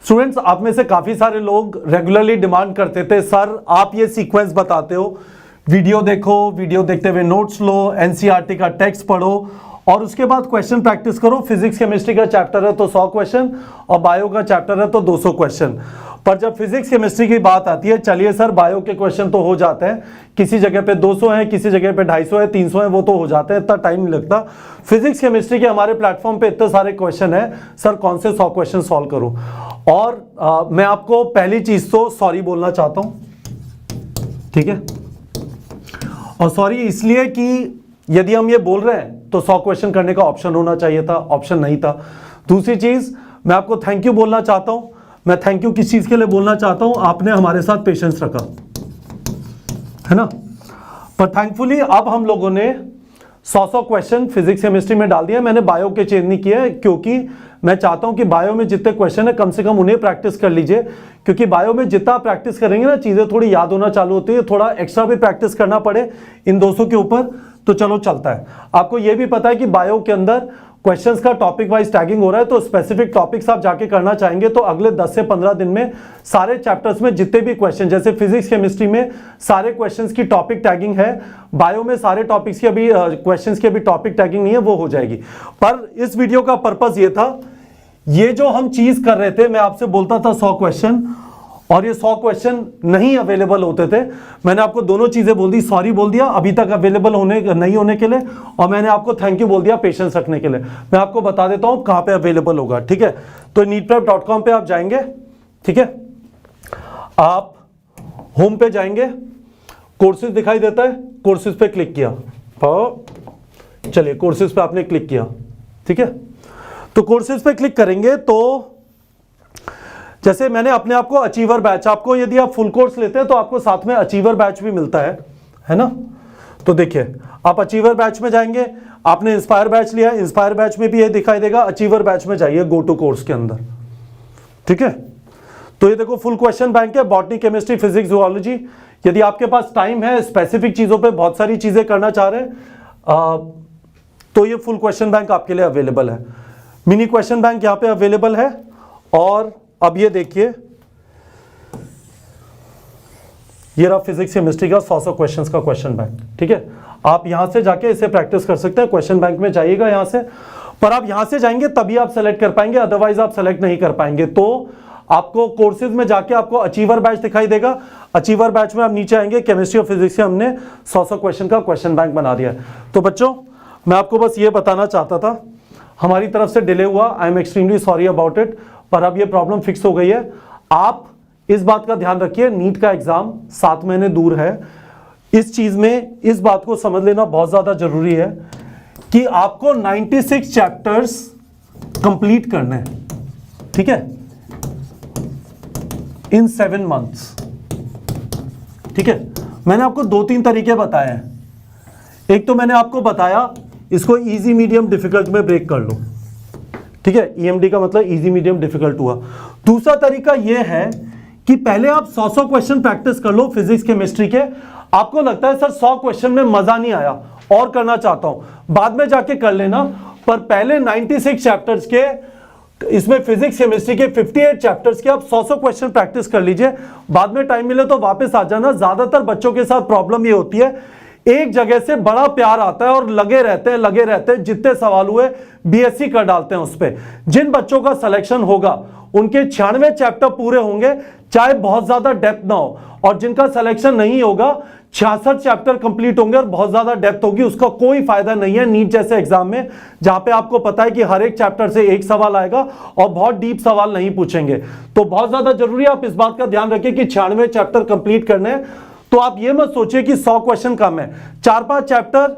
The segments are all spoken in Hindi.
स्टूडेंट्स, आप में से काफी सारे लोग रेगुलरली डिमांड करते थे, सर आप ये सीक्वेंस बताते हो, वीडियो देखो, वीडियो देखते हुए नोट्स लो, एनसीईआरटी का टेक्स्ट पढ़ो और उसके बाद क्वेश्चन प्रैक्टिस करो। फिजिक्स केमिस्ट्री का चैप्टर है तो 100 क्वेश्चन और बायो का चैप्टर है तो 200 क्वेश्चन। पर जब फिजिक्स केमिस्ट्री की बात आती है, चलिए सर बायो के क्वेश्चन तो हो जाते हैं, किसी जगह पे 200 हैं, किसी जगह पे 250 है, 300 है, वो तो हो जाते हैं, इतना टाइम नहीं लगता। फिजिक्स केमिस्ट्री के हमारे प्लेटफॉर्म पे इतने सारे क्वेश्चन है, सर कौन से 100 क्वेश्चन सॉल्व करूं। और मैं आपको पहली चीज तो सॉरी बोलना चाहता हूं, ठीक है, और सॉरी इसलिए कि यदि हम ये बोल रहे हैं तो 100 क्वेश्चन करने का ऑप्शन होना चाहिए था, ऑप्शन नहीं था। दूसरी चीज, मैं आपको थैंक यू बोलना चाहता हूं। मैं थैंक यू किस चीज के लिए बोलना चाहता हूं, आपने हमारे साथ पेशेंस रखा, है ना। पर थैंकफुली अब हम लोगों ने 100 क्वेश्चन फिजिक्स केमिस्ट्री में डाल दिया। मैंने बायो के चेंज नहीं किया है क्योंकि मैं चाहता हूं कि बायो में जितने क्वेश्चन है कम से कम उन्हें प्रैक्टिस कर लीजिए, क्योंकि बायो में जितना प्रैक्टिस करेंगे ना चीजें थोड़ी याद होना चालू होती है। थोड़ा एक्स्ट्रा भी प्रैक्टिस करना पड़े इन 200 के ऊपर तो चलो चलता है। आपको यह भी पता है कि बायो के अंदर क्वेश्चंस का टॉपिक वाइज टैगिंग हो रहा है, तो स्पेसिफिक टॉपिक्स आप जाके करना चाहेंगे तो अगले 10 से 15 दिन में सारे चैप्टर्स में जितने भी क्वेश्चन, जैसे फिजिक्स केमिस्ट्री में सारे क्वेश्चंस की टॉपिक टैगिंग है, बायो में सारे टॉपिक्स की अभी क्वेश्चंस की अभी टॉपिक टैगिंग नहीं है, वो हो जाएगी। पर इस वीडियो का पर्पस ये था, ये जो हम चीज कर रहे थे, मैं आपसे बोलता था 100 क्वेश्चन और ये 100 क्वेश्चन नहीं अवेलेबल होते थे। मैंने आपको दोनों चीजें बोल दी, सॉरी बोल दिया अभी तक अवेलेबल होने नहीं होने के लिए, और मैंने आपको थैंक यू बोल दिया पेशेंस रखने के लिए। मैं आपको बता देता हूं कहां पे अवेलेबल होगा, ठीक है। तो neetprep.com पे आप जाएंगे, ठीक है, आप होम पे जाएंगे, कोर्सेज दिखाई देता है, कोर्सेज पे क्लिक किया, चलिए कोर्सेज पे आपने क्लिक किया, ठीक है। तो कोर्सेज पे क्लिक करेंगे तो जैसे मैंने अपने आप को अचीवर बैच, आपको यदि आप फुल कोर्स लेते हैं तो आपको साथ में अचीवर बैच भी मिलता है ना। तो देखिए आप अचीवर बैच में जाएंगे, आपने इंस्पायर बैच लिया, इंस्पायर बैच में भी ये दिखाई देगा, अचीवर बैच में जाइए गो टू कोर्स के अंदर, ठीक है। तो ये देखो फुल क्वेश्चन बैंक है, बॉटनी केमिस्ट्री फिजिक्स जूलॉजी। यदि आपके पास टाइम है, स्पेसिफिक चीजों पर बहुत सारी चीजें करना चाह रहे हैं तो ये फुल क्वेश्चन बैंक आपके लिए अवेलेबल है। मिनी क्वेश्चन बैंक यहां पे अवेलेबल है। और अब ये देखिए, ये रहा फिजिक्स केमिस्ट्री का 100 क्वेश्चंस का क्वेश्चन बैंक, ठीक है। आप यहां से जाके इसे प्रैक्टिस कर सकते हैं, क्वेश्चन बैंक में जाइएगा यहां से, पर आप यहां से जाएंगे तभी आप सेलेक्ट कर पाएंगे, अदरवाइज आप सेलेक्ट नहीं कर पाएंगे। तो आपको कोर्सेज में जाके आपको अचीवर बैच दिखाई देगा, अचीवर बैच में आप नीचे आएंगे, केमिस्ट्री और फिजिक्स से हमने 100 क्वेश्चन का क्वेश्चन बैंक बना दिया है। तो बच्चों मैं आपको बस ये बताना चाहता था, हमारी तरफ से डिले हुआ, I am extremely sorry about it, पर अब ये प्रॉब्लम फिक्स हो गई है। आप इस बात का ध्यान रखिए, नीट का एग्जाम 7 महीने दूर है। इस चीज में इस बात को समझ लेना बहुत ज्यादा जरूरी है कि आपको 96 चैप्टर्स कंप्लीट करने हैं, ठीक है, इन 7 मंथ्स, ठीक है। मैंने आपको 2-3 तरीके बताए हैं। एक तो मैंने आपको बताया इसको इजी मीडियम डिफिकल्ट में ब्रेक कर लो, ठीक है, ईएमडी का मतलब इजी मीडियम डिफिकल्ट हुआ। दूसरा तरीका यह है कि पहले आप 100 क्वेश्चन प्रैक्टिस कर लो फिजिक्स केमिस्ट्री के। आपको लगता है सर 100 क्वेश्चन में मजा नहीं आया और करना चाहता हूं, बाद में जाके कर लेना, पर पहले 96 चैप्टर्स के, इसमें फिजिक्स केमिस्ट्री के 58 चैप्टर्स के आप 100 क्वेश्चन प्रैक्टिस कर लीजिए, बाद में टाइम मिले तो वापस आ जाना। ज्यादातर बच्चों के साथ प्रॉब्लम ये होती है, एक जगह से बड़ा प्यार आता है और लगे रहते हैं, जितने सवाल हुए बीएससी कर डालते हैं उस पे। जिन बच्चों का सिलेक्शन होगा उनके 96 चैप्टर पूरे होंगे, चाहे बहुत ज्यादा डेप्थ ना हो, और जिनका सिलेक्शन नहीं होगा 66 चैप्टर कंप्लीट होंगे और बहुत ज्यादा डेप्थ होगी, उसका कोई फायदा नहीं है नीट जैसे एग्जाम में, जहां पे आपको पता है कि हर एक चैप्टर से एक सवाल आएगा और बहुत डीप सवाल नहीं पूछेंगे। तो बहुत ज्यादा जरूरी है आप इस बात का ध्यान रखें कि 96 चैप्टर कंप्लीट करने हैं। तो आप ये मत सोचिए कि 100 क्वेश्चन कम है, 4-5 चैप्टर,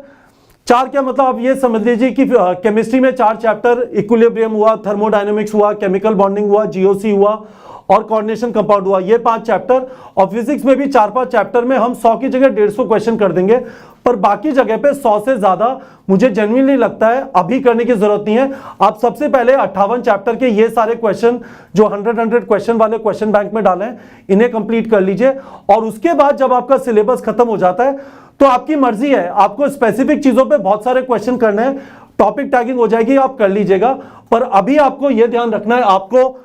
4 क्या मतलब आप ये समझ लीजिए कि केमिस्ट्री में 4 चैप्टर, इक्विलिब्रियम हुआ, थर्मोडायनेमिक्स हुआ, केमिकल बॉन्डिंग हुआ, जीओसी हुआ और कोऑर्डिनेशन कंपाउंड हुआ, ये 5 चैप्टर। और फिजिक्स में भी 4-5 चैप्टर में हम 100 की जगह 150 क्वेश्चन कर देंगे, पर बाकी जगह पे 100 से ज्यादा मुझे जेन्युइनली लगता है अभी करने की जरूरत नहीं है। आप सबसे पहले 58 चैप्टर के ये सारे क्वेश्चन जो 100 क्वेश्चन वाले क्वेश्चन बैंक में डाले हैं, इन्हें कंप्लीट कर लीजिए। और उसके बाद जब आपका सिलेबस खत्म हो जाता है तो आपकी मर्जी है, आपको स्पेसिफिक चीजों पे बहुत सारे क्वेश्चन करने हैं, टॉपिक टैगिंग हो जाएगी, आप कर लीजिएगा। पर अभी आपको यह ध्यान रखना है, आपको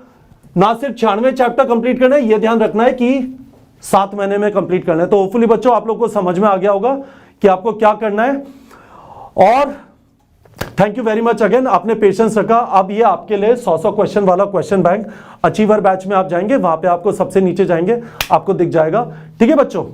ना सिर्फ 96 चैप्टर कंप्लीट करना है, यह ध्यान रखना है कि 7 महीने में कंप्लीट करना है। तो होपफुली बच्चों आप लोग को समझ में आ गया होगा कि आपको क्या करना है। और thank you very much again, आपने पेशेंस रखा। अब ये आपके लिए 100 क्वेश्चन वाला क्वेश्चन बैंक अचीवर बैच में आप जाएंगे, वहां पे आपको सबसे नीचे जाएंगे, आपको दिख जाएगा। ठीक है बच्चों।